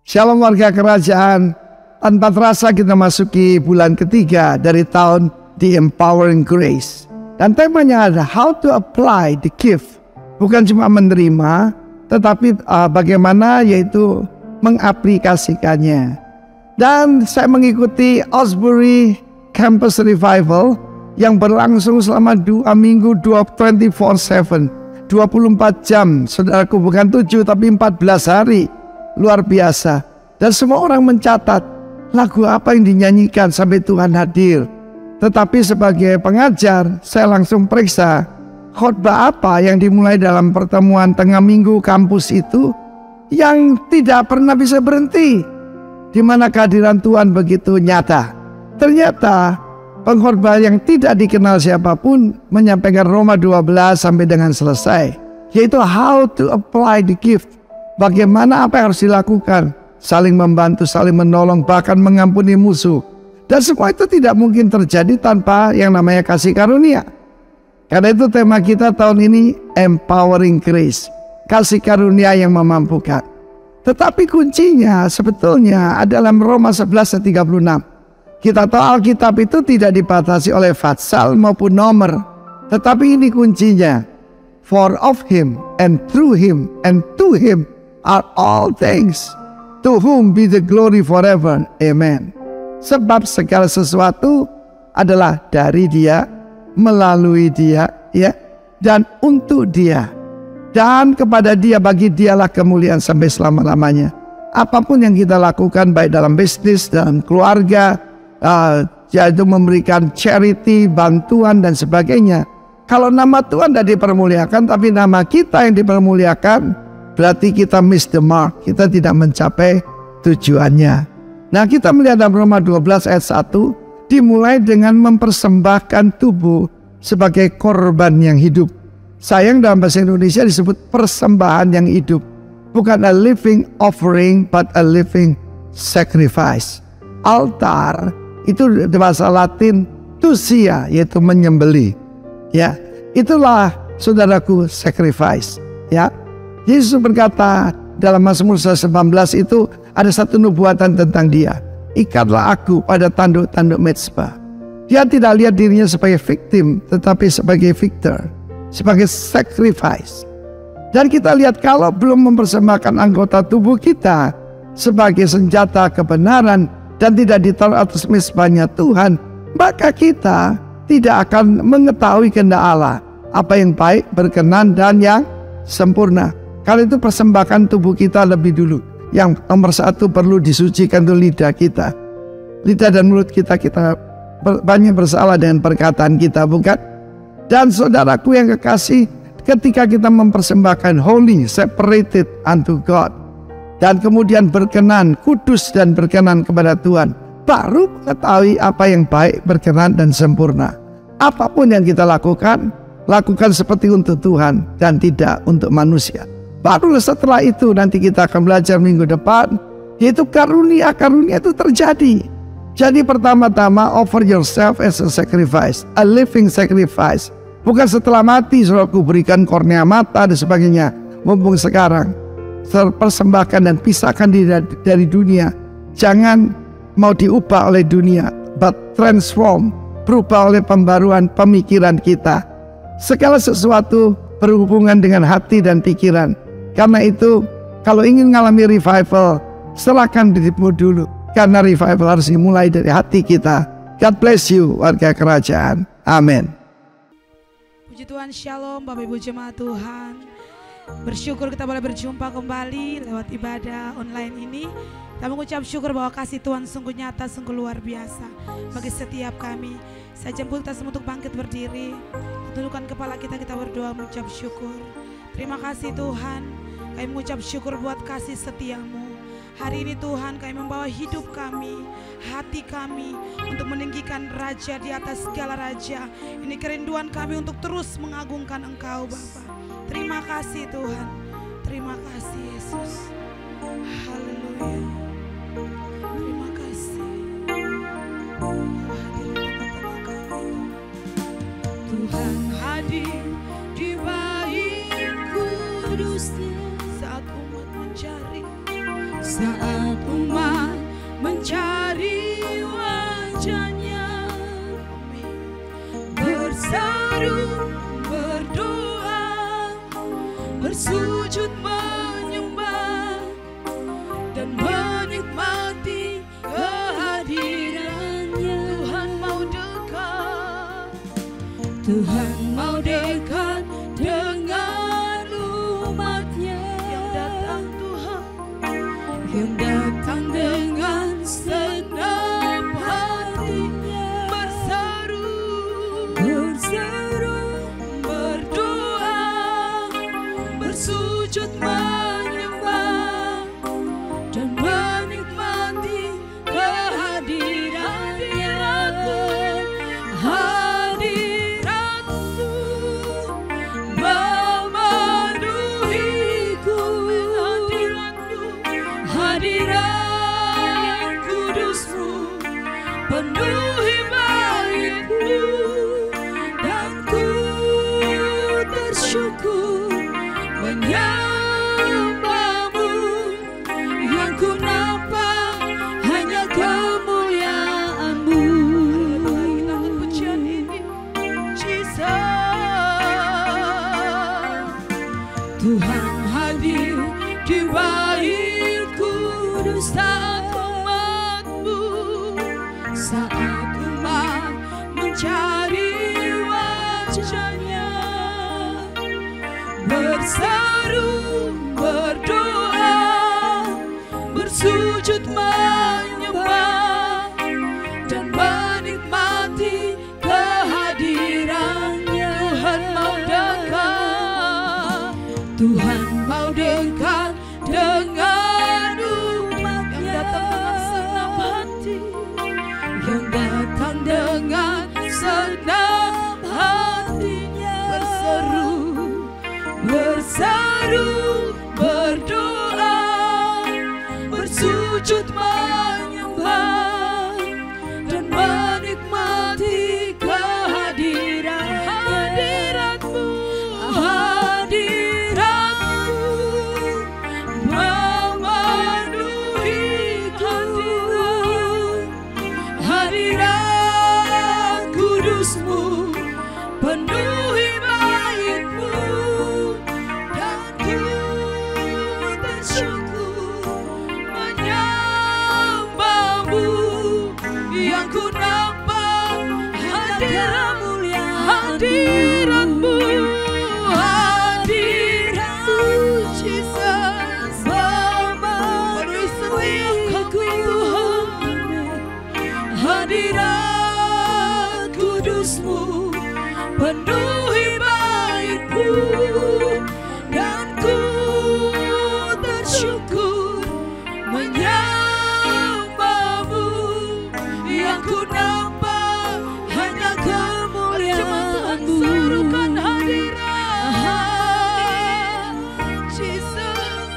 Shalom warga kerajaan. Tanpa terasa kita masuki bulan ketiga dari tahun The Empowering Grace. Dan temanya ada how to apply the gift. Bukan cuma menerima, tetapi bagaimana yaitu mengaplikasikannya. Dan saya mengikuti Osbury Campus Revival yang berlangsung selama 2 minggu 24/7. 24 jam, saudaraku, bukan 7 tapi 14 hari. Luar biasa. Dan semua orang mencatat lagu apa yang dinyanyikan sampai Tuhan hadir. Tetapi sebagai pengajar, saya langsung periksa khotbah apa yang dimulai dalam pertemuan tengah minggu kampus itu yang tidak pernah bisa berhenti, di mana kehadiran Tuhan begitu nyata. Ternyata pengkhotbah yang tidak dikenal siapapun menyampaikan Roma 12 sampai dengan selesai, yaitu how to apply the gift. Bagaimana apa yang harus dilakukan, saling membantu, saling menolong, bahkan mengampuni musuh. Dan semua itu tidak mungkin terjadi tanpa yang namanya kasih karunia. Karena itu tema kita tahun ini Empowering Grace, kasih karunia yang memampukan. Tetapi kuncinya sebetulnya adalah Roma 11:36. Kita tahu Alkitab itu tidak dibatasi oleh fatsal maupun nomor, tetapi ini kuncinya. For of him and through him and to him are all things, to whom be the glory forever. Amen. Sebab segala sesuatu adalah dari dia, melalui dia, ya, dan untuk dia. Dan kepada dia, bagi dialah kemuliaan sampai selama-lamanya. Apapun yang kita lakukan, baik dalam bisnis, dalam keluarga, yaitu memberikan charity, bantuan dan sebagainya. Kalau nama Tuhan tidak dipermuliakan, tapi nama kita yang dipermuliakan, berarti kita miss the mark, kita tidak mencapai tujuannya. Nah, kita melihat dalam Roma 12 ayat 1, dimulai dengan mempersembahkan tubuh sebagai korban yang hidup. Sayang dalam bahasa Indonesia disebut persembahan yang hidup. Bukan a living offering, but a living sacrifice. Altar itu bahasa Latin tusia, yaitu menyembelih. Ya, itulah saudaraku sacrifice. Ya, Yesus berkata dalam Mazmur 19 itu ada satu nubuatan tentang dia. Ikatlah aku pada tanduk-tanduk mezbah. Dia tidak lihat dirinya sebagai victim, tetapi sebagai victor, sebagai sacrifice. Dan kita lihat kalau belum mempersembahkan anggota tubuh kita sebagai senjata kebenaran dan tidak ditaruh atas mezbahnya Tuhan, maka kita tidak akan mengetahui kehendak Allah, apa yang baik, berkenan, dan yang sempurna. Karena itu persembahkan tubuh kita lebih dulu. Yang nomor 1 perlu disucikan dulu lidah kita. Lidah dan mulut kita banyak bersalah dengan perkataan kita, bukan? Dan saudaraku yang kekasih, ketika kita mempersembahkan holy, separated unto God, dan kemudian berkenan, kudus dan berkenan kepada Tuhan, baru mengetahui apa yang baik, berkenan dan sempurna. Apapun yang kita lakukan, lakukan seperti untuk Tuhan dan tidak untuk manusia. Baru setelah itu nanti kita akan belajar minggu depan, yaitu karunia-karunia itu terjadi. Jadi pertama-tama offer yourself as a sacrifice, a living sacrifice. Bukan setelah mati saudaraku berikan kornea mata dan sebagainya. Mumpung sekarang terpersembahkan dan pisahkan diri dari dunia. Jangan mau diubah oleh dunia, but transform, berubah oleh pembaruan pemikiran kita. Segala sesuatu berhubungan dengan hati dan pikiran. Karena itu, kalau ingin mengalami revival, serahkan dirimu dulu. Karena revival harus dimulai dari hati kita. God bless you, warga kerajaan. Amin. Puji Tuhan, shalom Bapak Ibu jemaat Tuhan. Bersyukur kita boleh berjumpa kembali lewat ibadah online ini. Kita mengucap syukur bahwa kasih Tuhan sungguh nyata, sungguh luar biasa bagi setiap kami. Saya jemput kita semua untuk bangkit berdiri. Tundukkan kepala kita berdoa mengucap syukur. Terima kasih Tuhan. Kami mengucap syukur buat kasih setiamu. Hari ini Tuhan kami membawa hidup kami, hati kami untuk meninggikan Raja di atas segala Raja. Ini kerinduan kami untuk terus mengagungkan Engkau Bapa. Terima kasih Tuhan. Terima kasih Yesus. Haleluya. Terima kasih. Tuhan hadir di bait kudusnya saat umat mencari, saat berseru, berdoa, bersujud menyembah dan menikmati kehadirannya. Tuhan mau dekat, Tuhan mau dekat dengan umatnya yang datang Tuhan, yang datang dengan senang hatinya, berseru, berdoa, bersujud menyembah dan menikmati kehadirannya. Hadiratmu memenuhiku, hadirat kudusmu penuhi baitku, dan ku tersyukur menyembahmu. Yang ku nampak hanya kemuliaanmu. Kita pujian ini, Jesus. Tuhan hadir di bait kudus saat umatmu, saat umat mencari wajahnya, berseru, berdoa, bersujud menyembah dan menikmati kehadirannya. Tuhan mau dekat, Tuhan mau dekat dengan umat yang datang dengan senang hati, yang datang dengan senang hatinya, berseru, berdoa, bersujud menyembah dan menikmati hadiratmu, memenuhiku, hadirat kudusmu penuhi baitmu, dan ku tersyukur menyembahmu. Yang ku nampak hadiratmu, hadiratmu, Jesus, memenuhi setiap kebutuhan. Hadirat kudusmu penuhi baitku, dan ku tersyukur menyembahmu. Yang ku nampak hanya kemuliaanmu. Serukan hadirat Jesus,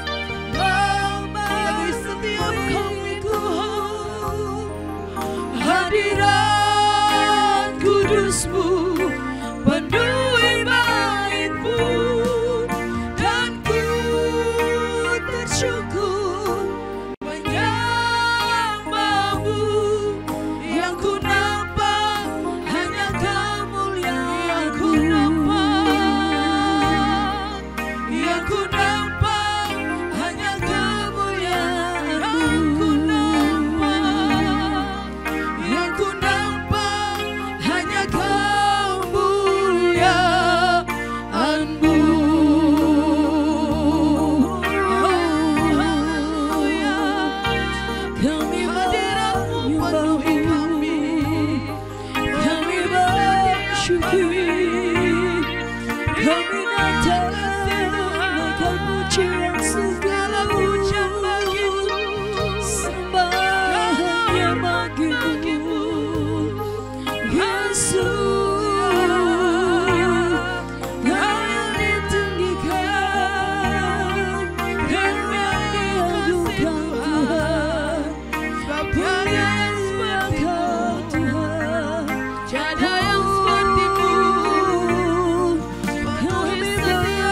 memenuhi setiap kebutuhan. Hadirat kudusmu penuhi baitmu, dan ku tersyukur menyembahmu. Yang ku nampak hanya kemuliaanmu, yang ku nampak hanya kemuliaanmu, yang ku nampak hanya kemuliaanmu. Kami hadiratmu penuhi kami, kami bersyukur, kami naikkan pujian segala pujian bagimu, sembah hanya bagimu, Yesus. Kau yang ditinggikan, Kau yang diagukan Tuhan, sebab tiada yang seperti-Mu Tuhan, tiada yang seperti-Mu. Penuhi setiap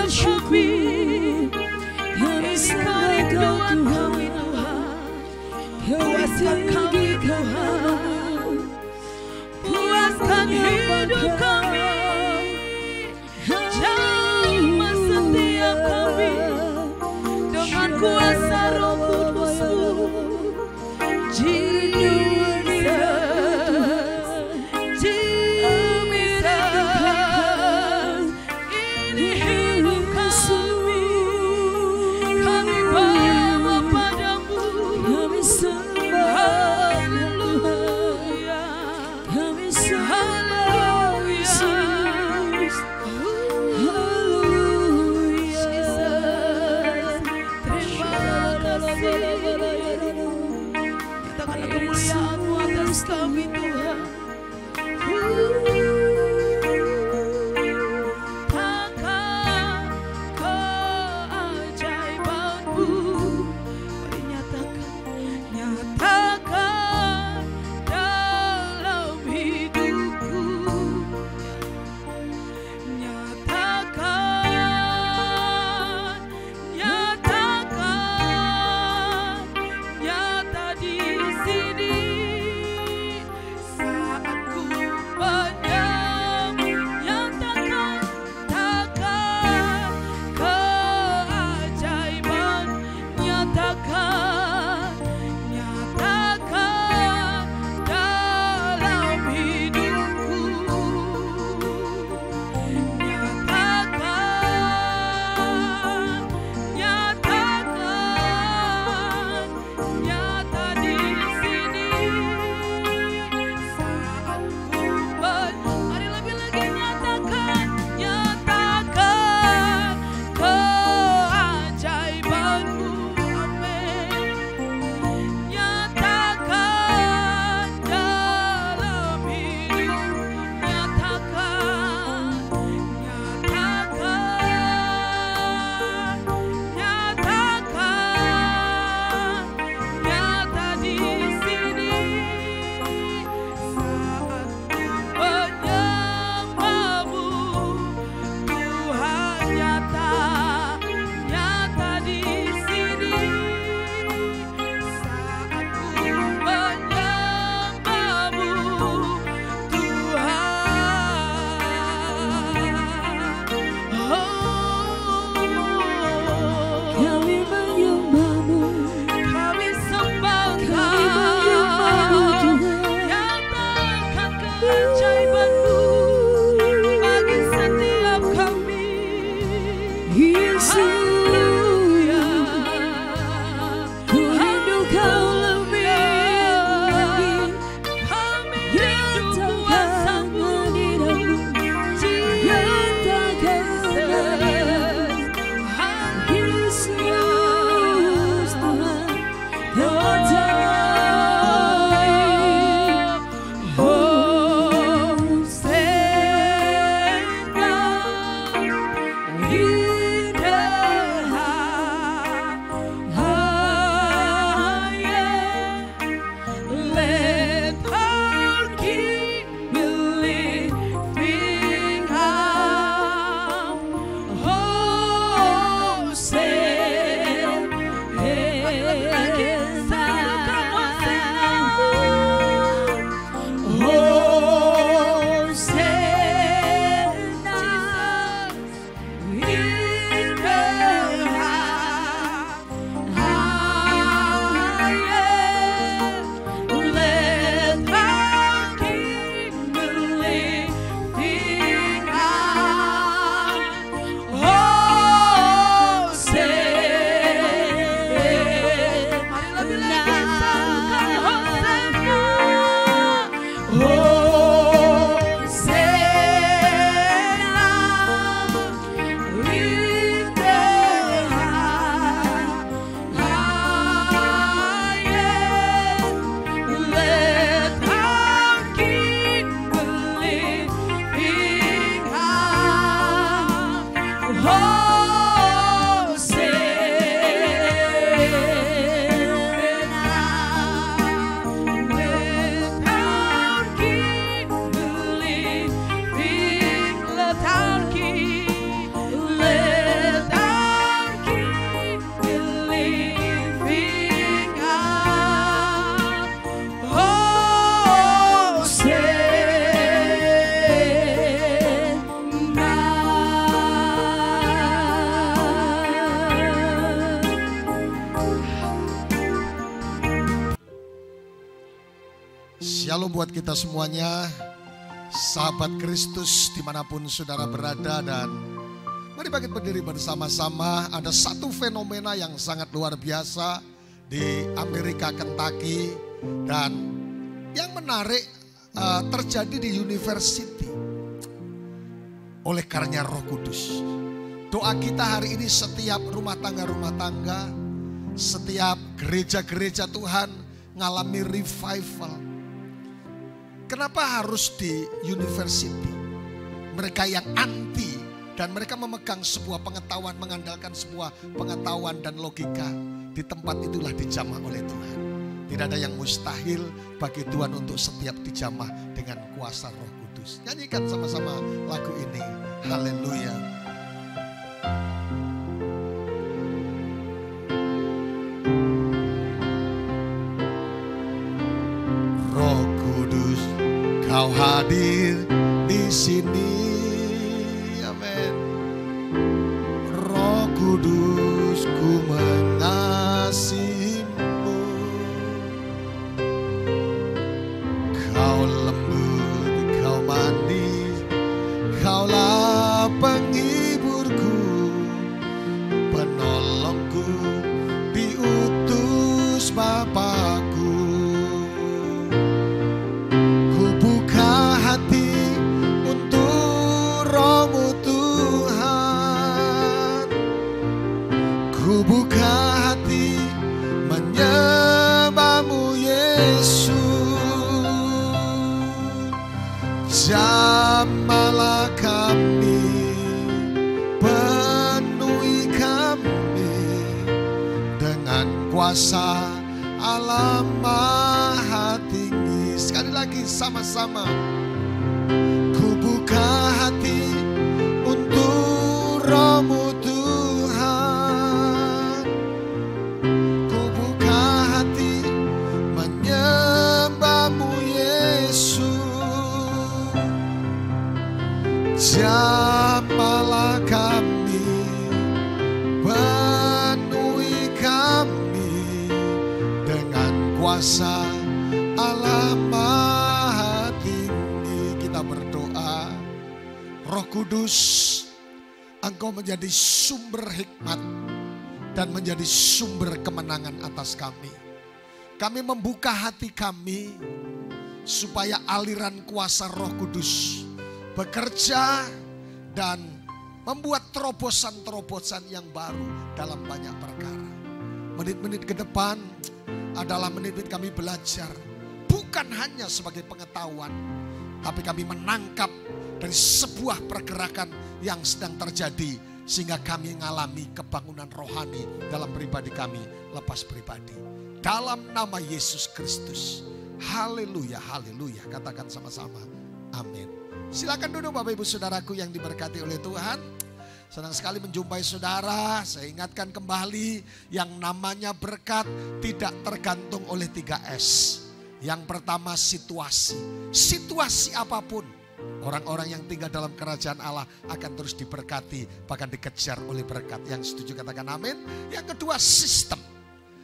Shalom buat kita semuanya, sahabat Kristus dimanapun saudara berada, dan mari bangkit berdiri bersama-sama. Ada satu fenomena yang sangat luar biasa di Amerika Kentucky, dan yang menarik terjadi di university oleh karunia Roh Kudus. Doa kita hari ini setiap rumah tangga, setiap gereja-gereja Tuhan ngalami revival. Kenapa harus di university? Mereka yang anti dan mereka memegang sebuah pengetahuan, mengandalkan sebuah pengetahuan dan logika. Di tempat itulah dijamah oleh Tuhan. Tidak ada yang mustahil bagi Tuhan untuk setiap dijamah dengan kuasa Roh Kudus. Nyanyikan sama-sama lagu ini. Haleluya. Kau hadir di sini, amin. Roh Kudus, ku mengasihimu. Kau lembut, kau manis, kaulah penghiburku, penolongku, diutus Bapakku. Buka hati menyembahmu Yesus. Jamahlah kami, penuhi kami dengan kuasa Allah Maha Tinggi. Sekali lagi sama-sama. Ku buka hati untuk Roh-Mu Tuhan. Ku buka hati menyembahmu Yesus. Jamahlah kami, penuhi kami dengan kuasa Allah Maha Tinggi. Kita berdoa, Roh Kudus, Engkau menjadi sumber hikmat dan menjadi sumber kemenangan atas kami. Kami membuka hati kami supaya aliran kuasa Roh Kudus bekerja dan membuat terobosan-terobosan yang baru dalam banyak perkara. Menit-menit ke depan adalah menit-menit kami belajar, bukan hanya sebagai pengetahuan, tapi kami menangkap dari sebuah pergerakan yang sedang terjadi, sehingga kami mengalami kebangunan rohani dalam pribadi kami, lepas pribadi. Dalam nama Yesus Kristus. Haleluya, haleluya. Katakan sama-sama, amin. Silakan duduk Bapak Ibu Saudaraku yang diberkati oleh Tuhan. Senang sekali menjumpai saudara. Saya ingatkan kembali, yang namanya berkat tidak tergantung oleh 3S. Yang pertama situasi. Situasi apapun, orang-orang yang tinggal dalam kerajaan Allah akan terus diberkati, bahkan dikejar oleh berkat. Yang setuju katakan amin. Yang kedua sistem.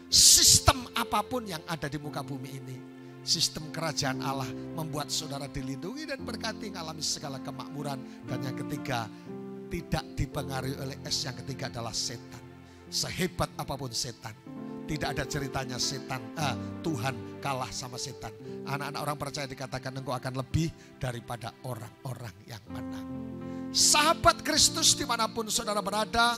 Sistem apapun yang ada di muka bumi ini, sistem kerajaan Allah membuat saudara dilindungi dan berkati, mengalami segala kemakmuran. Dan yang ketiga, tidak dipengaruhi oleh S. Yang ketiga adalah setan. Sehebat apapun setan, tidak ada ceritanya setan, Tuhan kalah sama setan. Anak-anak orang percaya dikatakan engkau akan lebih daripada orang-orang yang menang. Sahabat Kristus dimanapun saudara berada,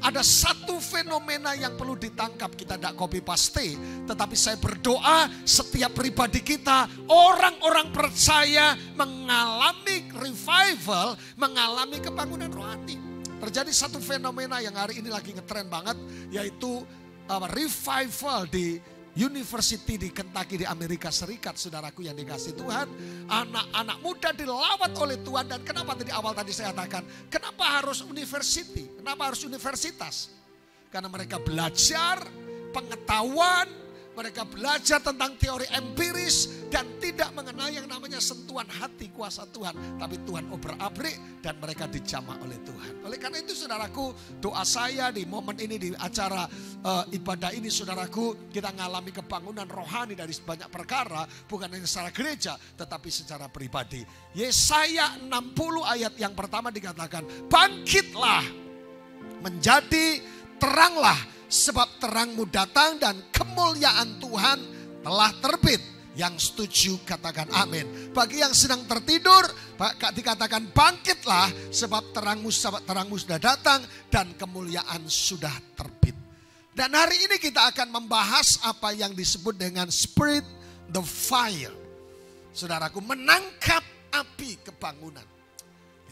ada satu fenomena yang perlu ditangkap. Kita tidak copy paste, tetapi saya berdoa setiap pribadi kita, orang-orang percaya mengalami revival, mengalami kebangunan rohani. Terjadi satu fenomena yang hari ini lagi ngetren banget, yaitu revival di University di Kentucky di Amerika Serikat, saudaraku yang dikasih Tuhan. Anak-anak muda dilawat oleh Tuhan. Dan kenapa tadi awal tadi saya katakan, kenapa harus university? Kenapa harus universitas? Karena mereka belajar pengetahuan, mereka belajar tentang teori empiris dan tidak mengenal yang namanya sentuhan hati kuasa Tuhan. Tapi Tuhan obrak-abrik dan mereka dijamah oleh Tuhan. Oleh karena itu saudaraku, doa saya di momen ini, di acara ibadah ini saudaraku, kita mengalami kebangunan rohani dari banyak perkara. Bukan hanya secara gereja tetapi secara pribadi. Yesaya 60 ayat yang pertama dikatakan, bangkitlah menjadi teranglah, sebab terangmu datang dan kemuliaan Tuhan telah terbit. Yang setuju katakan amin. Bagi yang sedang tertidur dikatakan bangkitlah, sebab terangmu sudah datang dan kemuliaan sudah terbit. Dan hari ini kita akan membahas apa yang disebut dengan spirit the fire. Saudaraku, menangkap api kebangunan.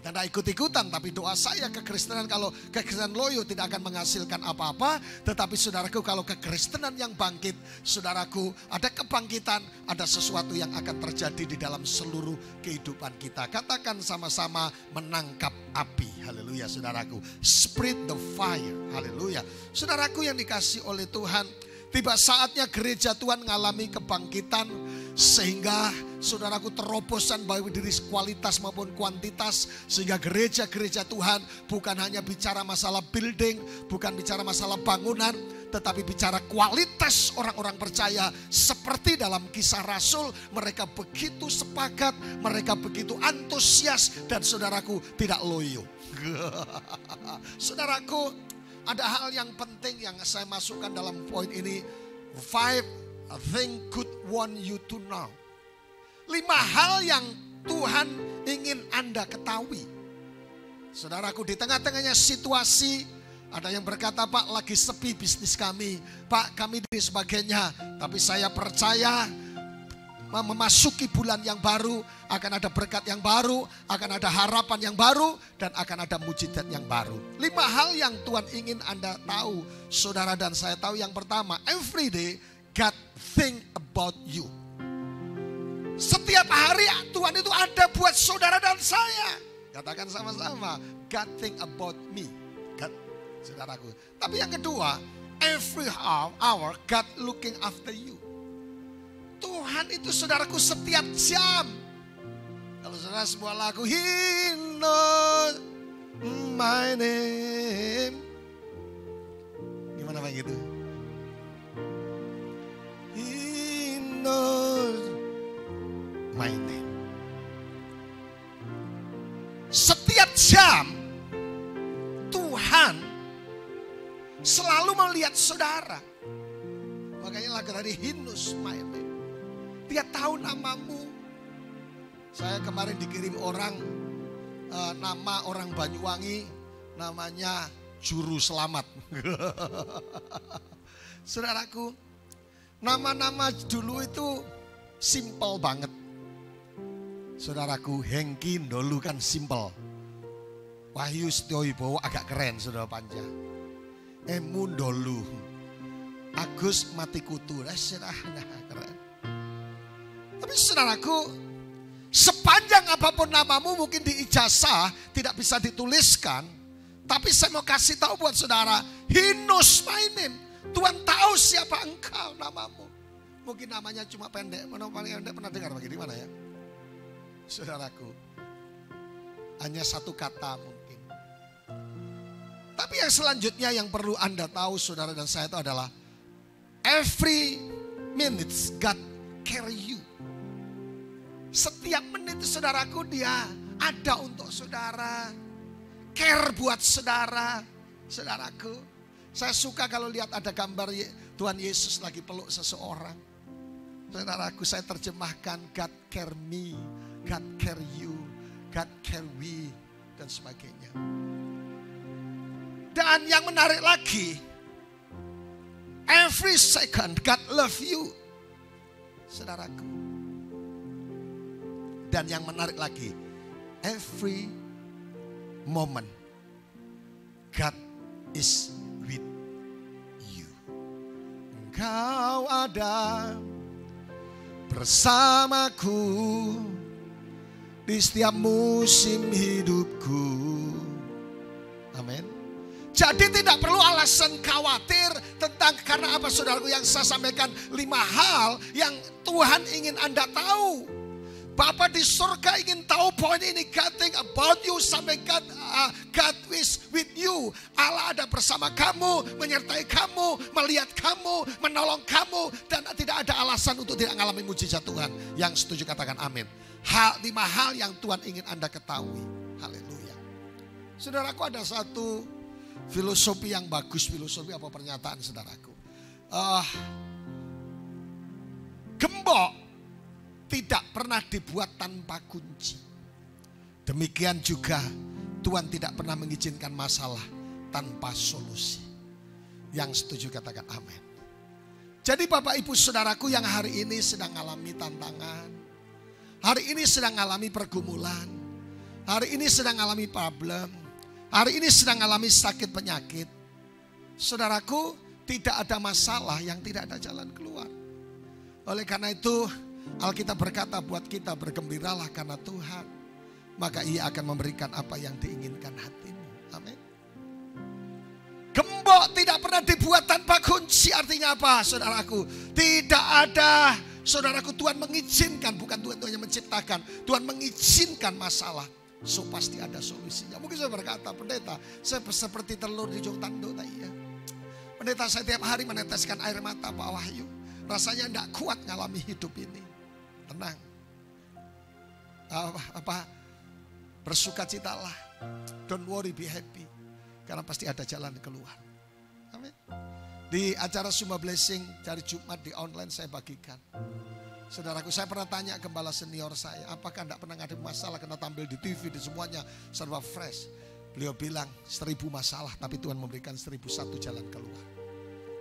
Kita tidak ikut-ikutan, tapi doa saya kekristenan, kalau kekristenan loyo tidak akan menghasilkan apa-apa. Tetapi saudaraku, kalau kekristenan yang bangkit, saudaraku, ada kebangkitan, ada sesuatu yang akan terjadi di dalam seluruh kehidupan kita. Katakan sama-sama, menangkap api. Haleluya saudaraku. Spirit the fire. Haleluya. Saudaraku yang dikasih oleh Tuhan, tiba saatnya gereja Tuhan mengalami kebangkitan. Sehingga saudaraku, terobosan baik dari kualitas maupun kuantitas. Sehingga gereja-gereja Tuhan bukan hanya bicara masalah building, bukan bicara masalah bangunan, tetapi bicara kualitas orang-orang percaya. Seperti dalam Kisah Rasul, mereka begitu sepakat, mereka begitu antusias, dan saudaraku tidak loyo. Saudaraku, ada hal yang penting yang saya masukkan dalam poin ini. 5 things God want you to know. 5 hal yang Tuhan ingin Anda ketahui. Saudaraku, di tengah-tengahnya situasi, ada yang berkata, Pak, lagi sepi bisnis kami, Pak, kami dan sebagainya. Tapi saya percaya memasuki bulan yang baru, akan ada berkat yang baru, akan ada harapan yang baru, dan akan ada mujizat yang baru. 5 hal yang Tuhan ingin Anda tahu, saudara dan saya tahu. Yang pertama, every day God think about you. Setiap hari Tuhan itu ada buat saudara dan saya. Katakan sama-sama, God think about me. God, saudaraku. Tapi yang kedua, every hour God looking after you. Tuhan itu saudaraku setiap jam. Kalau saudara sebuah lagu, He knows my name. Gimana Pak gitu? He knows my name. Setiap jam Tuhan selalu melihat saudara. Makanya lagu tadi, He knows my name. Dia tahu namamu. Saya kemarin dikirim orang, nama orang Banyuwangi, namanya Juru Selamat. Saudaraku, nama-nama dulu itu simple banget. Saudaraku, Hengki dulu kan simple. Wahyu Setiowibowo agak keren, saudara Panja. Emu dulu. Agus Matikutu, keren. Tapi saudaraku, sepanjang apapun namamu, mungkin di ijazah tidak bisa dituliskan. Tapi saya mau kasih tahu buat saudara, He knows my name. Tuhan tahu siapa engkau, namamu. Mungkin namanya cuma pendek. Mana paling pendek pernah dengar bagaimana mana ya? Saudaraku, hanya satu kata mungkin. Tapi yang selanjutnya yang perlu Anda tahu, saudara dan saya, itu adalah every minute God carry you. Setiap menit saudaraku, dia ada untuk saudara. Care buat saudara. Saudaraku, saya suka kalau lihat ada gambar Tuhan Yesus lagi peluk seseorang. Saudaraku, saya terjemahkan, God care me, God care you, God care we, dan sebagainya. Dan yang menarik lagi, every second God love you. Saudaraku. Dan yang menarik lagi, every moment God is with you. Engkau ada bersamaku di setiap musim hidupku. Amin. Jadi tidak perlu alasan khawatir tentang karena apa saudaraku, yang saya sampaikan 5 hal yang Tuhan ingin Anda tahu. Bapa di surga ingin tahu poin ini. God think about you sampai God is with you. Allah ada bersama kamu, menyertai kamu, melihat kamu, menolong kamu. Dan tidak ada alasan untuk tidak mengalami mujizat Tuhan. Yang setuju katakan amin. 5 hal yang Tuhan ingin Anda ketahui. Haleluya. Saudaraku, ada satu filosofi yang bagus. Filosofi apa pernyataan saudaraku? Gembok tidak pernah dibuat tanpa kunci. Demikian juga Tuhan tidak pernah mengizinkan masalah tanpa solusi. Yang setuju katakan amin. Jadi Bapak Ibu Saudaraku yang hari ini sedang mengalami tantangan, hari ini sedang mengalami pergumulan, hari ini sedang mengalami problem, hari ini sedang mengalami sakit penyakit. Saudaraku, tidak ada masalah yang tidak ada jalan keluar. Oleh karena itu Alkitab berkata buat kita, bergembiralah karena Tuhan, maka Ia akan memberikan apa yang diinginkan hatimu. Amin. Gembok tidak pernah dibuat tanpa kunci. Artinya apa saudaraku? Tidak ada, saudaraku, Tuhan mengizinkan, bukan Tuhan yang menciptakan. Tuhan mengizinkan masalah, so pasti ada solusinya. Mungkin saya berkata, pendeta, saya seperti telur di jong tanduk. Ya. Pendeta, saya tiap hari meneteskan air mata Pak Wahyu. Rasanya tidak kuat ngalami hidup ini. Tenang. Bersukacitalah. Don't worry, be happy. Karena pasti ada jalan keluar. Amin. Di acara Summa Blessing hari Jumat di online saya bagikan. Saudaraku, saya pernah tanya gembala senior saya, apakah tidak pernah ada masalah karena tampil di TV, di semuanya serba fresh. Beliau bilang 1000 masalah, tapi Tuhan memberikan 1001 jalan keluar.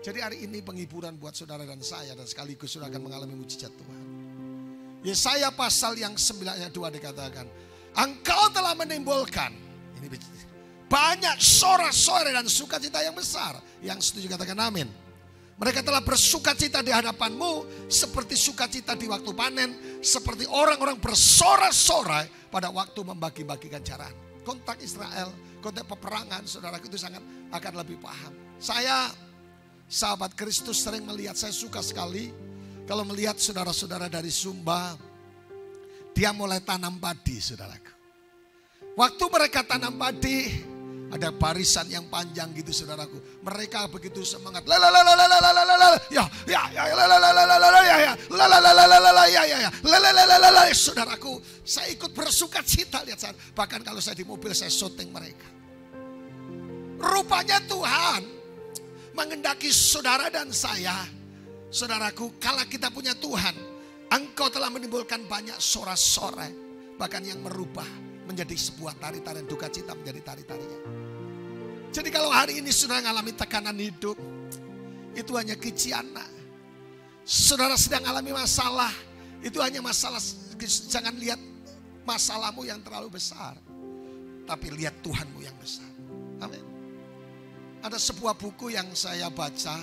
Jadi hari ini penghiburan buat saudara dan saya, dan sekaligus saudara akan mengalami mujizat Tuhan. Yesaya pasal yang 9 ayat 2 dikatakan, Engkau telah menimbulkan ini banyak sorak-sorai dan sukacita yang besar. Yang setuju katakan amin. Mereka telah bersukacita di hadapanmu seperti sukacita di waktu panen, seperti orang-orang bersorak-sorai pada waktu membagi-bagikan jaran. Konteks Israel, konteks peperangan, saudaraku itu sangat akan lebih paham. Saya sahabat Kristus sering melihat, saya suka sekali kalau melihat saudara-saudara dari Sumba, dia mulai tanam padi, saudaraku. Waktu mereka tanam padi, ada barisan yang panjang gitu, saudaraku. Mereka begitu semangat. Saudaraku, saya ikut bersuka cita lihat saya. Bahkan kalau saya di mobil saya syuting mereka. Rupanya Tuhan mengendaki saudara dan saya, saudaraku, kalau kita punya Tuhan, Engkau telah menimbulkan banyak sorak-sorai, bahkan yang merubah menjadi sebuah tari-tarian duka cita menjadi tari-tarian. Jadi kalau hari ini saudara mengalami tekanan hidup, itu hanya kiciana. Saudara sedang alami masalah, itu hanya masalah. Jangan lihat masalahmu yang terlalu besar, tapi lihat Tuhanmu yang besar. Amin. Ada sebuah buku yang saya baca,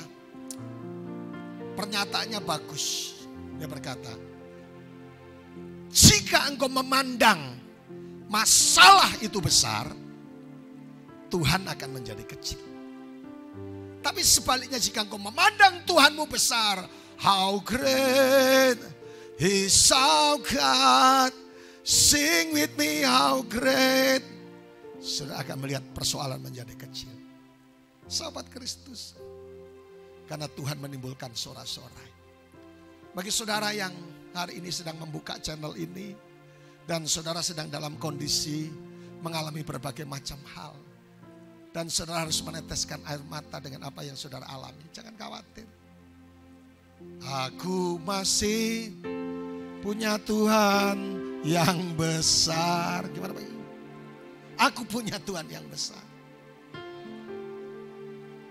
pernyataannya bagus. Dia berkata, jika engkau memandang masalah itu besar, Tuhan akan menjadi kecil. Tapi sebaliknya, jika engkau memandang Tuhanmu besar, how great is our God, sing with me how great, saudara akan melihat persoalan menjadi kecil. Sahabat Kristus, karena Tuhan menimbulkan sorak-sorai. Bagi saudara yang hari ini sedang membuka channel ini, dan saudara sedang dalam kondisi mengalami berbagai macam hal, dan saudara harus meneteskan air mata dengan apa yang saudara alami, jangan khawatir. Aku masih punya Tuhan yang besar. Gimana Pak? Aku punya Tuhan yang besar.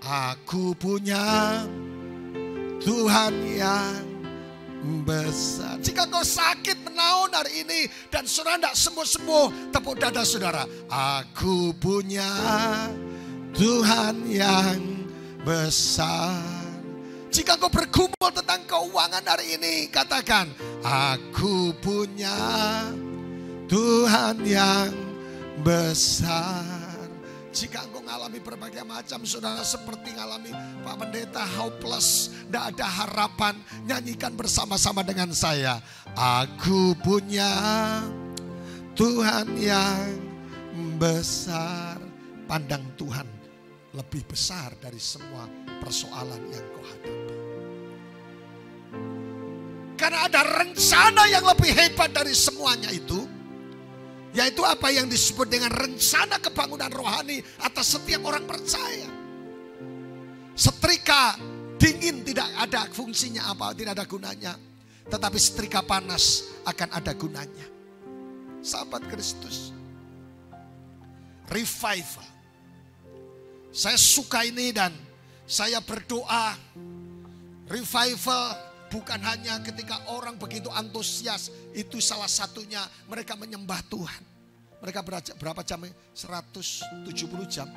Aku punya Tuhan yang besar. Jika kau sakit menaun hari ini dan saudara tidak sembuh-sembuh, tepuk dada saudara. Aku punya Tuhan yang besar. Jika kau bergumul tentang keuangan hari ini, katakan, aku punya Tuhan yang besar. Jika engkau mengalami berbagai macam, saudara, seperti mengalami Pak Pendeta hopeless, tidak ada harapan, nyanyikan bersama-sama dengan saya. Aku punya Tuhan yang besar. Pandang Tuhan lebih besar dari semua persoalan yang kau hadapi. Karena ada rencana yang lebih hebat dari semuanya itu. Yaitu apa yang disebut dengan rencana kebangunan rohani atas setiap orang percaya. Setrika dingin tidak ada fungsinya apa, tidak ada gunanya. Tetapi setrika panas akan ada gunanya. Sahabat Kristus. Revival. Saya suka ini dan saya berdoa. Revival bukan hanya ketika orang begitu antusias. Itu salah satunya mereka menyembah Tuhan. Mereka berapa jam? 170 jam.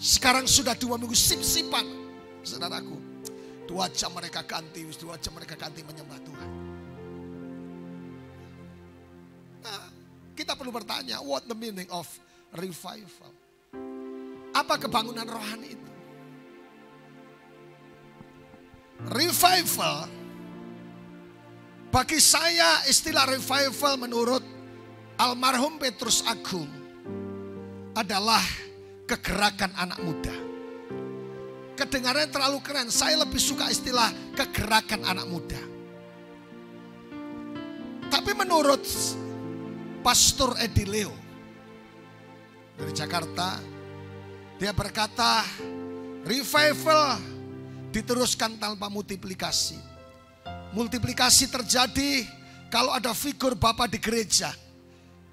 Sekarang sudah 2 minggu sip-sipan. Saudaraku. 2 jam mereka ganti. 2 jam mereka ganti menyembah Tuhan. Nah, kita perlu bertanya. What the meaning of revival? Apa kebangunan rohani itu? Revival, bagi saya istilah revival menurut almarhum Petrus Agung adalah kegerakan anak muda. Kedengarannya terlalu keren, saya lebih suka istilah kegerakan anak muda. Tapi menurut Pastor Edi Leo dari Jakarta, dia berkata revival diteruskan tanpa multiplikasi. Multiplikasi terjadi kalau ada figur Bapa di gereja.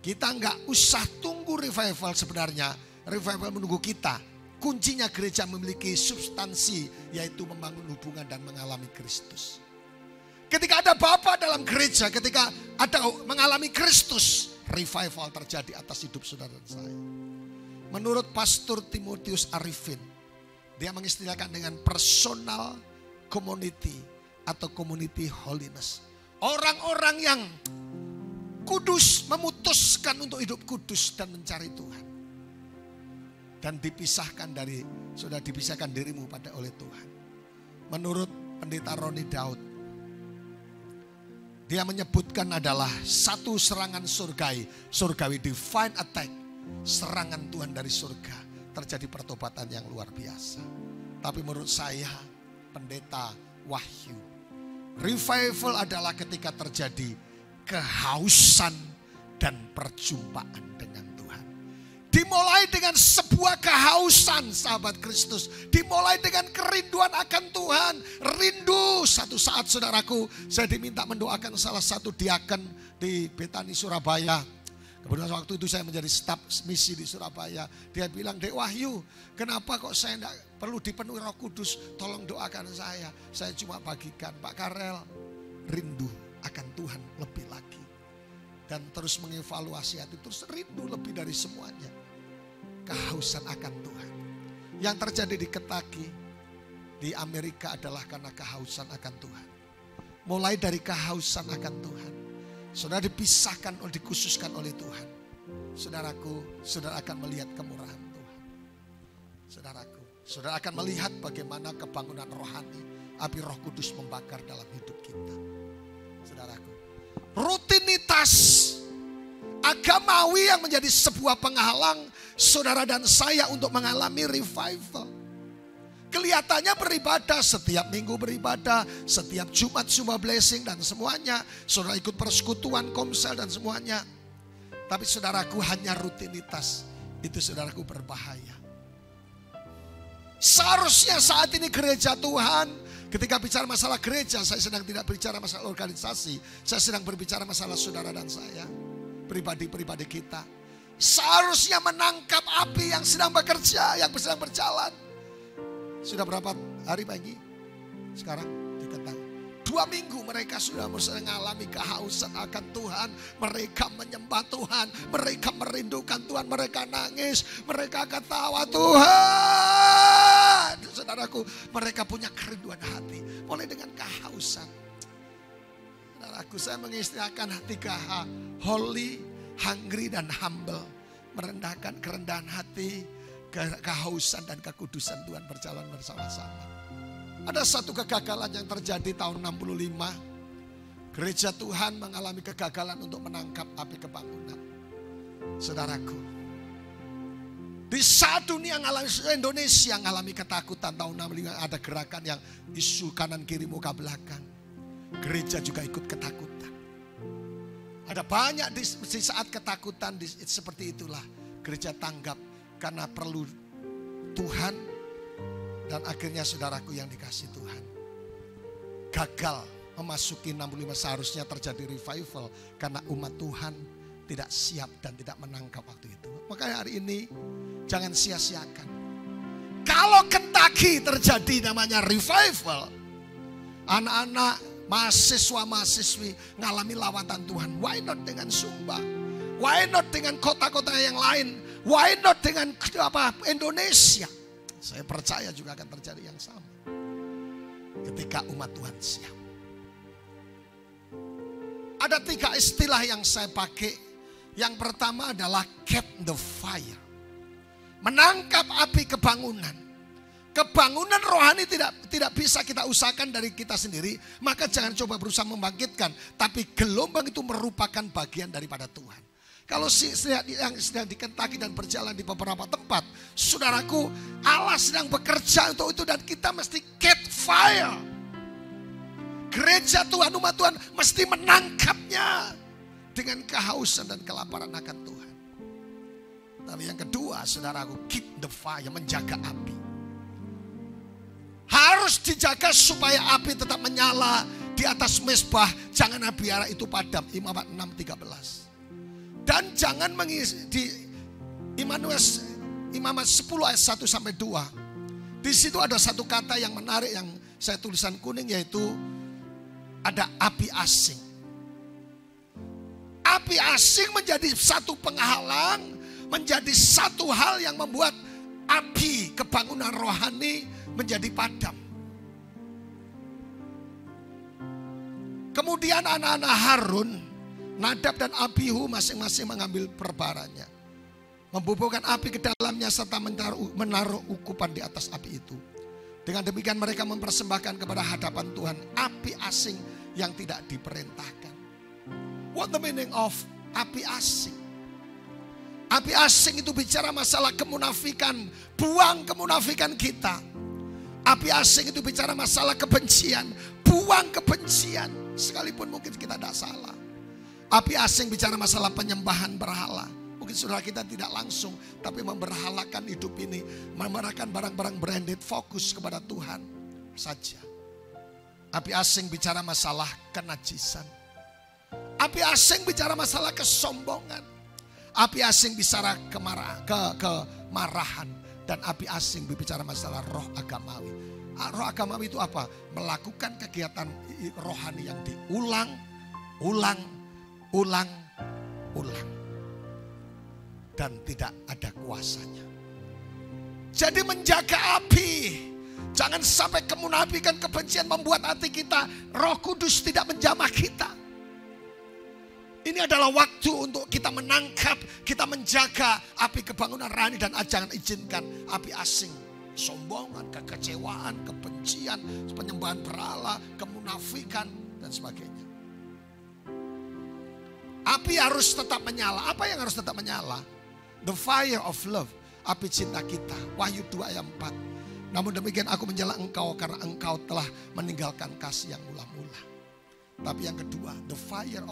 Kita nggak usah tunggu revival sebenarnya. Revival menunggu kita. Kuncinya gereja memiliki substansi, yaitu membangun hubungan dan mengalami Kristus. Ketika ada Bapa dalam gereja, ketika ada mengalami Kristus, revival terjadi atas hidup saudara dan saya. Menurut Pastor Timotius Arifin, dia mengistilahkan dengan personal community atau community holiness. Orang-orang yang kudus memutuskan untuk hidup kudus dan mencari Tuhan. Dan sudah dipisahkan dirimu oleh Tuhan. Menurut Pendeta Roni Daud, dia menyebutkan adalah satu serangan surgawi divine attack. Serangan Tuhan dari surga. Terjadi pertobatan yang luar biasa. Tapi menurut saya, Pendeta Wahyu, revival adalah ketika terjadi kehausan dan perjumpaan dengan Tuhan. Dimulai dengan sebuah kehausan, sahabat Kristus. Dimulai dengan kerinduan akan Tuhan. Rindu. Satu saat saudaraku, saya diminta mendoakan salah satu diaken di Betani Surabaya. Kemudian waktu itu saya menjadi staf misi di Surabaya. Dia bilang, Dek Wahyu, kenapa kok saya tidak perlu dipenuhi Roh Kudus? Tolong doakan saya. Saya cuma bagikan, Pak Karel, rindu akan Tuhan lebih lagi. Dan terus mengevaluasi hati, terus rindu lebih dari semuanya. Kehausan akan Tuhan. Yang terjadi di Kentucky, di Amerika adalah karena kehausan akan Tuhan. Mulai dari kehausan akan Tuhan. Saudara dipisahkan, dikhususkan oleh Tuhan. Saudaraku, saudara akan melihat kemurahan Tuhan. Saudaraku, saudara akan melihat bagaimana kebangunan rohani, api Roh Kudus membakar dalam hidup kita. Saudaraku, rutinitas agamawi yang menjadi sebuah penghalang saudara dan saya untuk mengalami revival. Kelihatannya beribadah, setiap minggu beribadah, setiap Jumat cuma blessing dan semuanya. Saudara ikut persekutuan, komsel dan semuanya. Tapi saudaraku hanya rutinitas. Itu saudaraku berbahaya. Seharusnya saat ini gereja Tuhan, ketika bicara masalah gereja, saya sedang tidak bicara masalah organisasi. Saya sedang berbicara masalah saudara dan saya. Pribadi-pribadi kita. Seharusnya menangkap api yang sedang bekerja, yang sedang berjalan. Sudah berapa hari pagi sekarang di Kentang? 2 minggu mereka sudah mengalami kehausan akan Tuhan. Mereka menyembah Tuhan, mereka merindukan Tuhan, mereka nangis, mereka ketawa Tuhan. Saudaraku, mereka punya kerinduan hati, mulai dengan kehausan. Saudaraku, saya mengistilahkan 3H, holy, hungry, dan humble. Merendahkan kerendahan hati, kehausan dan kekudusan Tuhan berjalan bersama-sama. Ada satu kegagalan yang terjadi tahun 65. Gereja Tuhan mengalami kegagalan untuk menangkap api kebangunan. Saudaraku, di saat dunia Indonesia mengalami ketakutan tahun 65, ada gerakan yang isu kanan kiri muka belakang. Gereja juga ikut ketakutan. Ada banyak di saat ketakutan seperti itulah gereja tanggap karena perlu Tuhan. Dan akhirnya saudaraku yang dikasih Tuhan, gagal memasuki 65, seharusnya terjadi revival karena umat Tuhan tidak siap dan tidak menangkap waktu itu. Makanya hari ini jangan sia-siakan. Kalau Kentucky terjadi namanya revival, anak-anak mahasiswa-mahasiswi ngalami lawatan Tuhan, why not dengan Sumba? Why not dengan kota-kota yang lain? Why not dengan Indonesia? Saya percaya juga akan terjadi yang sama ketika umat Tuhan siap. Ada 3 istilah yang saya pakai. Yang pertama adalah catch the fire. Menangkap api kebangunan. Kebangunan rohani tidak bisa kita usahakan dari kita sendiri. Maka jangan coba berusaha membangkitkan. Tapi gelombang itu merupakan bagian daripada Tuhan. Kalau yang sedang di Kentucky dan berjalan di beberapa tempat, saudaraku, Allah sedang bekerja untuk itu dan kita mesti catch fire. Gereja Tuhan, umat Tuhan mesti menangkapnya dengan kehausan dan kelaparan akan Tuhan. Tapi yang kedua, saudaraku, keep the fire, menjaga api. Harus dijaga supaya api tetap menyala di atas mezbah, jangan biar itu padam. Imamat 6:13. Dan jangan mengisi di Imamat 10 ayat 1 sampai 2. Di situ ada satu kata yang menarik yang saya tulisan kuning, yaitu ada api asing. Api asing menjadi satu penghalang, menjadi satu hal yang membuat api kebangunan rohani menjadi padam. Kemudian anak-anak Harun, Nadab dan Abihu masing-masing mengambil perbaranya, membubuhkan api ke dalamnya serta menaruh ukupan di atas api itu. Dengan demikian mereka mempersembahkan kepada hadapan Tuhan api asing yang tidak diperintahkan. What the meaning of api asing? Api asing itu bicara masalah kemunafikan, buang kemunafikan kita. Api asing itu bicara masalah kebencian, buang kebencian, sekalipun mungkin kita tidak salah. Api asing bicara masalah penyembahan berhala. Mungkin saudara kita tidak langsung, tapi memberhalakan hidup ini, memerahkan barang-barang branded, fokus kepada Tuhan saja. Api asing bicara masalah kenajisan. Api asing bicara masalah kesombongan. Api asing bicara kemarahan. Dan api asing berbicara masalah roh agamawi. Roh agamawi itu apa? Melakukan kegiatan rohani yang diulang, ulang, dan tidak ada kuasanya. Jadi menjaga api, jangan sampai kemunafikan, kebencian membuat hati kita, Roh Kudus tidak menjamah kita. Ini adalah waktu untuk kita menangkap, kita menjaga api kebangunan rohani, dan jangan izinkan api asing, sombongan, kekecewaan, kebencian, penyembahan berhala, kemunafikan dan sebagainya. Api harus tetap menyala. Apa yang harus tetap menyala? The fire of love. Api cinta kita. Wahyu 2 ayat 4. Namun demikian aku menyala engkau karena engkau telah meninggalkan kasih yang mula-mula. Tapi yang kedua, the fire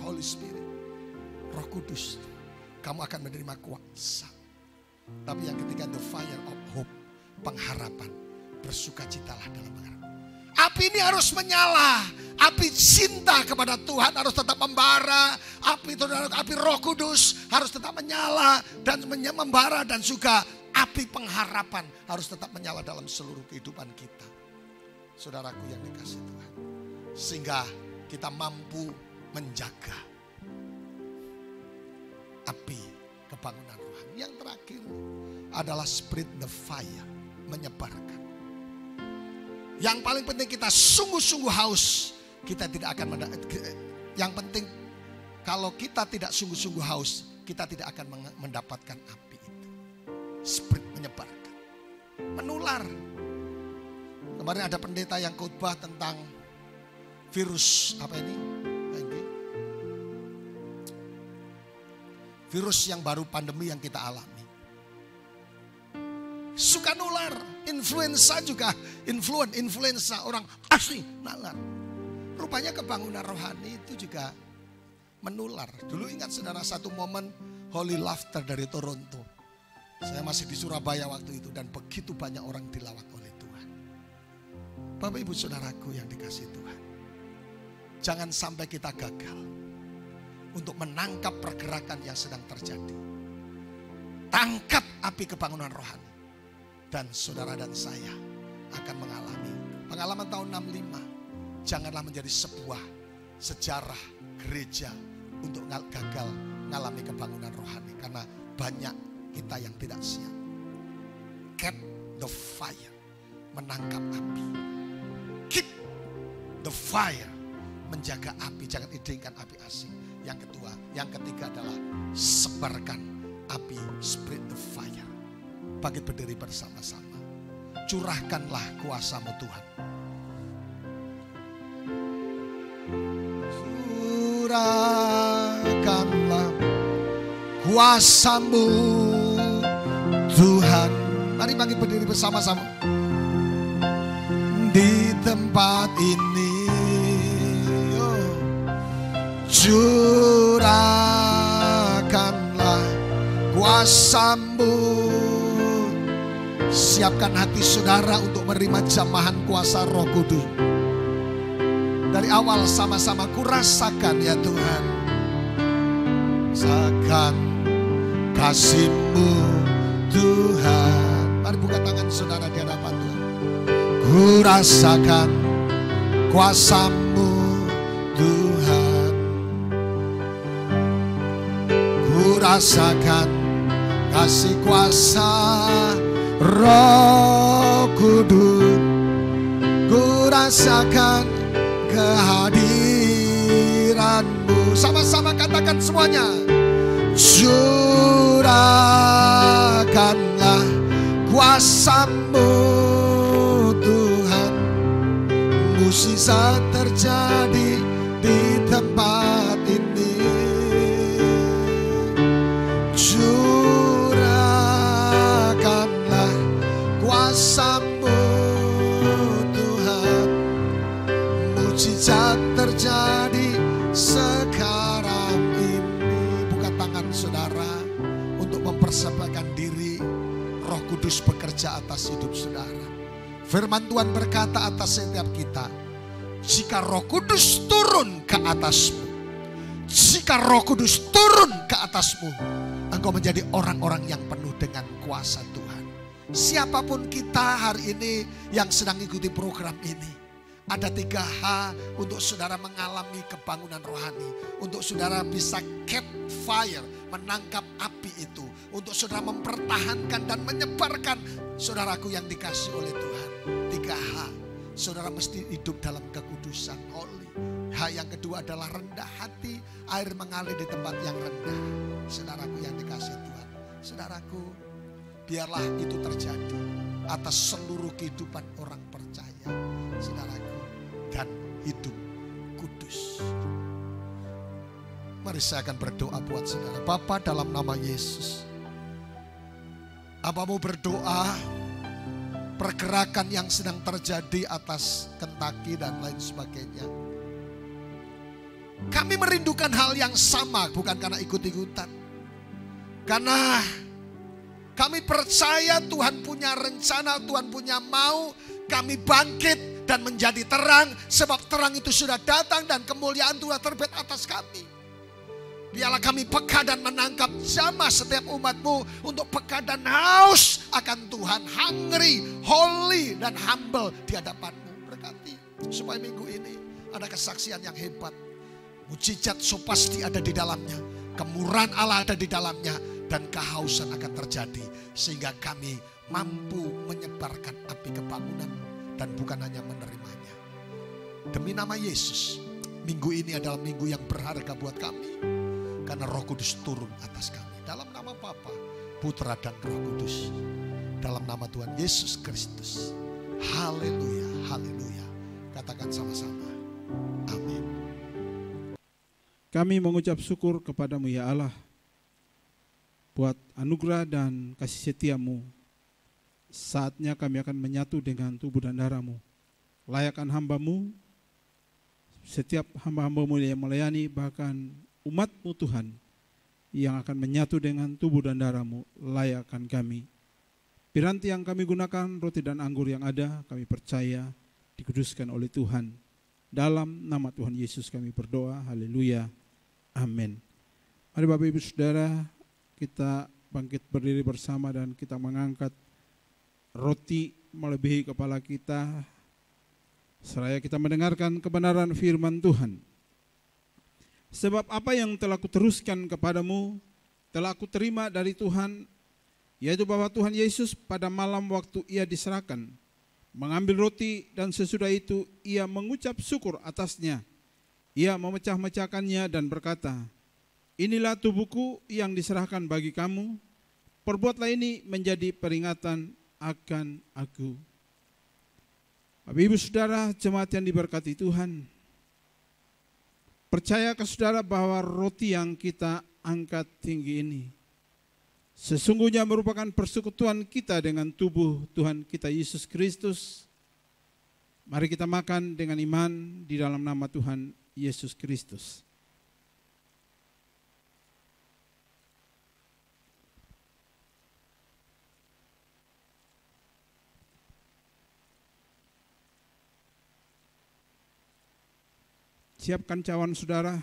Holy Spirit. Roh Kudus. Kamu akan menerima kuasa. Tapi yang ketiga, the fire of hope. Pengharapan. Bersukacitalah dalam pengharapan. Api ini harus menyala. Api cinta kepada Tuhan harus tetap membara. Api Roh Kudus harus tetap menyala dan membara, dan juga api pengharapan harus tetap menyala dalam seluruh kehidupan kita. Saudaraku yang dikasihi Tuhan, Sehingga kita mampu menjaga api kebangunan rohani. Yang terakhir adalah spread the fire, menyebarkan. Yang paling penting kita sungguh-sungguh haus. Kita tidak akan yang penting kalau kita tidak sungguh-sungguh haus, kita tidak akan mendapatkan api itu. Spread, menyebarkan, menular. Kemarin ada pendeta yang khotbah tentang virus apa ini? Virus yang baru pandemi yang kita alami. Suka nular, influenza juga, influenza orang asli nalar. Rupanya kebangunan rohani itu juga menular. Dulu ingat saudara satu momen Holy Laughter dari Toronto. Saya masih di Surabaya waktu itu dan begitu banyak orang dilawat oleh Tuhan. Bapak ibu saudaraku yang dikasihi Tuhan. Jangan sampai kita gagal untuk menangkap pergerakan yang sedang terjadi. Tangkap api kebangunan rohani. Dan saudara dan saya akan mengalami pengalaman tahun 65. Janganlah menjadi sebuah sejarah gereja untuk gagal mengalami kebangunan rohani. Karena banyak kita yang tidak siap. Keep the fire, menangkap api. Keep the fire, menjaga api, jangan idengkan api asing. Yang kedua, yang ketiga adalah sebarkan api, spread the fire. Bangkit berdiri bersama-sama. Curahkanlah kuasa-Mu Tuhan. Curahkanlah kuasa-Mu Tuhan. Mari bangkit berdiri bersama-sama. Di tempat ini curahkanlah kuasa-Mu. Siapkan hati saudara untuk menerima jamahan kuasa Roh Kudus. Dari awal sama-sama kurasakan ya Tuhan. Rasakan kasih-Mu Tuhan. Mari buka tangan saudara di hadapan Tuhan. Kurasakan kuasa-Mu Tuhan. Kurasakan kasih kuasa Roh Kudus. Kurasakan kehadiran-Mu. Sama-sama katakan semuanya. Curahkanlah kuasa-Mu Tuhan. Mujizat terjadi di tempat ini. Curahkanlah kuasa-Mu Tuhan. Mujizat terjadi sekarang ini. Buka tangan saudara untuk mempersembahkan diri. Roh Kudus bekerja atas hidup saudara. Firman Tuhan berkata atas setiap kita, jika Roh Kudus turun ke atasmu, jika Roh Kudus turun ke atasmu, engkau menjadi orang-orang yang penuh dengan kuasa Tuhan. Siapapun kita hari ini yang sedang ikuti program ini, ada 3H untuk saudara mengalami kebangunan rohani. Untuk saudara bisa keep fire, menangkap api itu. Untuk saudara mempertahankan dan menyebarkan, saudaraku yang dikasih oleh Tuhan. 3H, saudara mesti hidup dalam kekudusan, holy. H yang kedua adalah rendah hati, air mengalir di tempat yang rendah. Saudaraku yang dikasih Tuhan. Saudaraku, biarlah itu terjadi atas seluruh kehidupan orang percaya. Saudaraku, dan hidup kudus. Mari saya akan berdoa buat saudara. Bapa, dalam nama Yesus, Aba mau berdoa pergerakan yang sedang terjadi atas Kentucky dan lain sebagainya. Kami merindukan hal yang sama, bukan karena ikut-ikutan. Karena kami percaya Tuhan punya rencana, Tuhan punya mau. Kami bangkit dan menjadi terang, sebab terang itu sudah datang dan kemuliaan Tuhan terbit atas kami. Biarlah kami peka dan menangkap jamaah setiap umat-Mu untuk peka dan haus akan Tuhan. Hungry, holy dan humble di hadapan-Mu. Berkati supaya minggu ini ada kesaksian yang hebat. Mujizat so pasti ada di dalamnya. Kemurahan Allah ada di dalamnya. Dan kehausan akan terjadi. Sehingga kami mampu menyebarkan api kebangunan. Dan bukan hanya menerimanya. Demi nama Yesus, minggu ini adalah minggu yang berharga buat kami. Karena Roh Kudus turun atas kami. Dalam nama Bapa, Putra dan Roh Kudus. Dalam nama Tuhan Yesus Kristus. Haleluya, haleluya. Katakan sama-sama. Amin. Kami mengucap syukur kepadamu ya Allah, buat anugerah dan kasih setiamu. Saatnya kami akan menyatu dengan tubuh dan darahmu. Layakkan hambamu, setiap hamba-hambamu yang melayani, bahkan umatmu Tuhan, yang akan menyatu dengan tubuh dan darahmu, layakkan kami. Piranti yang kami gunakan, roti dan anggur yang ada, kami percaya dikuduskan oleh Tuhan. Dalam nama Tuhan Yesus kami berdoa, haleluya, amin. Mari Bapak Ibu Saudara, kita bangkit berdiri bersama dan kita mengangkat roti melebihi kepala kita, seraya kita mendengarkan kebenaran firman Tuhan. Sebab apa yang telah kuteruskan kepadamu, telah aku terima dari Tuhan, yaitu bahwa Tuhan Yesus pada malam waktu ia diserahkan, mengambil roti dan sesudah itu ia mengucap syukur atasnya. Ia memecah-mecahkannya dan berkata, inilah tubuhku yang diserahkan bagi kamu, perbuatlah ini menjadi peringatan akan aku. Bapak Ibu Saudara, jemaat yang diberkati Tuhan, percaya ke saudara bahwa roti yang kita angkat tinggi ini sesungguhnya merupakan persekutuan kita dengan tubuh Tuhan kita Yesus Kristus. Mari kita makan dengan iman di dalam nama Tuhan Yesus Kristus. Siapkan cawan saudara,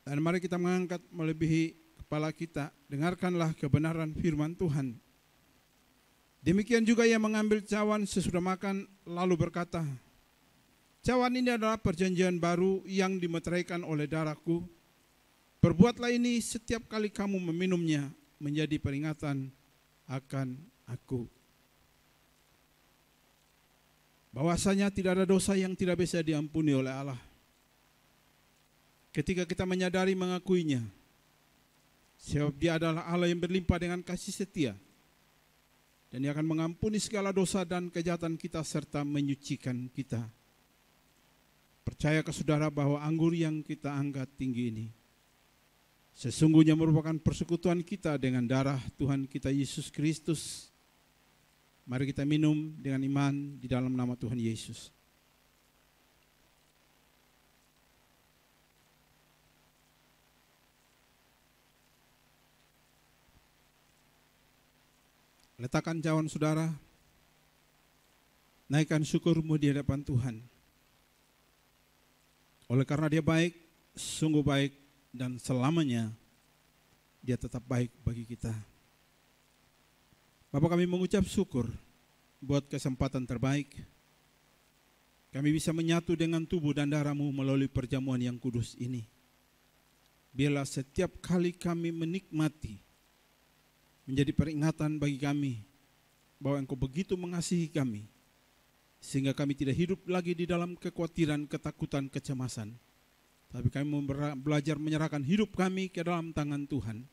dan mari kita mengangkat melebihi kepala kita. Dengarkanlah kebenaran firman Tuhan. Demikian juga ia mengambil cawan sesudah makan lalu berkata, cawan ini adalah perjanjian baru yang dimeteraikan oleh darahku. Perbuatlah ini setiap kali kamu meminumnya menjadi peringatan akan aku. Bahwasanya tidak ada dosa yang tidak bisa diampuni oleh Allah. Ketika kita menyadari mengakuinya, sebab Dia adalah Allah yang berlimpah dengan kasih setia, dan Dia akan mengampuni segala dosa dan kejahatan kita serta menyucikan kita. Percaya ke saudara bahwa anggur yang kita angkat tinggi ini sesungguhnya merupakan persekutuan kita dengan darah Tuhan kita Yesus Kristus. Mari kita minum dengan iman di dalam nama Tuhan Yesus. Letakkan cawan saudara, naikkan syukurmu di hadapan Tuhan. Oleh karena Dia baik, sungguh baik, dan selamanya Dia tetap baik bagi kita. Bapak, kami mengucap syukur buat kesempatan terbaik. Kami bisa menyatu dengan tubuh dan darah-Mu melalui perjamuan yang kudus ini. Biarlah setiap kali kami menikmati menjadi peringatan bagi kami bahwa Engkau begitu mengasihi kami, sehingga kami tidak hidup lagi di dalam kekhawatiran, ketakutan, kecemasan. Tapi kami belajar menyerahkan hidup kami ke dalam tangan Tuhan.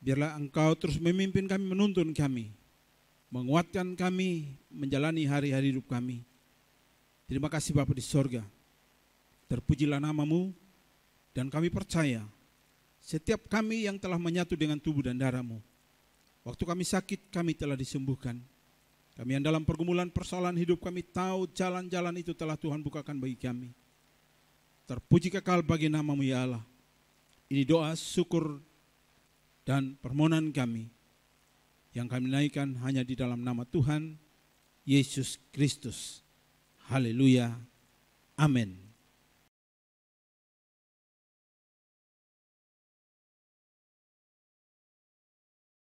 Biarlah Engkau terus memimpin kami, menuntun kami, menguatkan kami, menjalani hari-hari hidup kami. Terima kasih Bapa di sorga. Terpujilah nama-Mu, dan kami percaya setiap kami yang telah menyatu dengan tubuh dan darah-Mu, waktu kami sakit kami telah disembuhkan. Kami yang dalam pergumulan persoalan hidup kami tahu jalan-jalan itu telah Tuhan bukakan bagi kami. Terpuji kekal bagi nama-Mu ya Allah. Ini doa, syukur, dan permohonan kami yang kami naikkan hanya di dalam nama Tuhan Yesus Kristus. Haleluya. Amin.